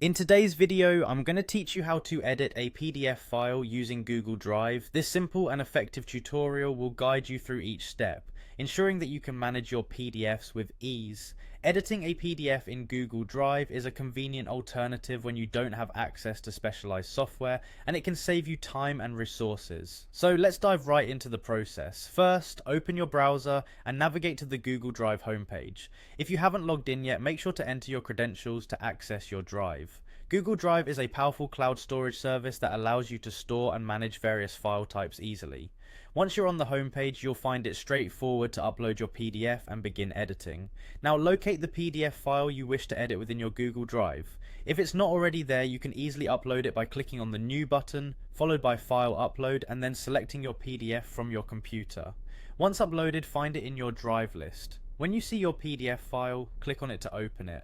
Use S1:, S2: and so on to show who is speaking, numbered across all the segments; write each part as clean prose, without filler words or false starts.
S1: In today's video, I'm going to teach you how to edit a PDF file using Google Drive. This simple and effective tutorial will guide you through each step, ensuring that you can manage your PDFs with ease. Editing a PDF in Google Drive is a convenient alternative when you don't have access to specialized software, and it can save you time and resources. So let's dive right into the process. First, open your browser and navigate to the Google Drive homepage. If you haven't logged in yet, make sure to enter your credentials to access your drive. Google Drive is a powerful cloud storage service that allows you to store and manage various file types easily. Once you're on the homepage, you'll find it straightforward to upload your PDF and begin editing. Now locate the PDF file you wish to edit within your Google Drive. If it's not already there, you can easily upload it by clicking on the New button, followed by File Upload, and then selecting your PDF from your computer. Once uploaded, find it in your Drive list. When you see your PDF file, click on it to open it.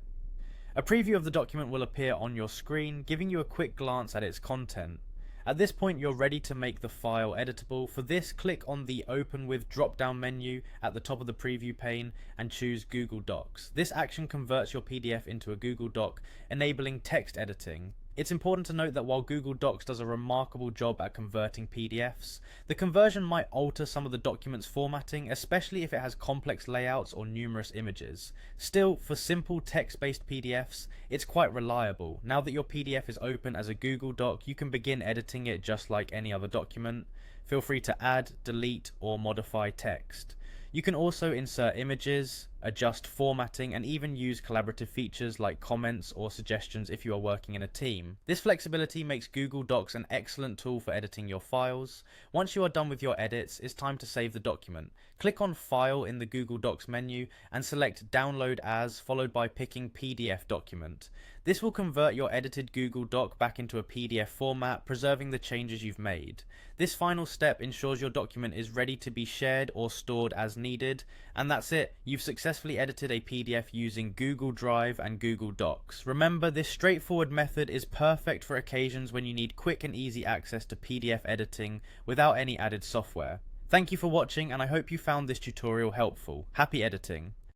S1: A preview of the document will appear on your screen, giving you a quick glance at its content. At this point, you're ready to make the file editable. For this, click on the Open With drop-down menu at the top of the preview pane and choose Google Docs. This action converts your PDF into a Google Doc, enabling text editing. It's important to note that while Google Docs does a remarkable job at converting PDFs, the conversion might alter some of the document's formatting, especially if it has complex layouts or numerous images. Still, for simple text-based PDFs, it's quite reliable. Now that your PDF is open as a Google Doc, you can begin editing it just like any other document. Feel free to add, delete, or modify text. You can also insert images, adjust formatting, and even use collaborative features like comments or suggestions if you are working in a team. This flexibility makes Google Docs an excellent tool for editing your files. Once you are done with your edits, it's time to save the document. Click on File in the Google Docs menu and select Download As, followed by picking PDF Document. This will convert your edited Google Doc back into a PDF format, preserving the changes you've made. This final step ensures your document is ready to be shared or stored as needed, and that's it. You've successfully edited a PDF using Google Drive and Google Docs. Remember, this straightforward method is perfect for occasions when you need quick and easy access to PDF editing without any added software. Thank you for watching, and I hope you found this tutorial helpful. Happy editing!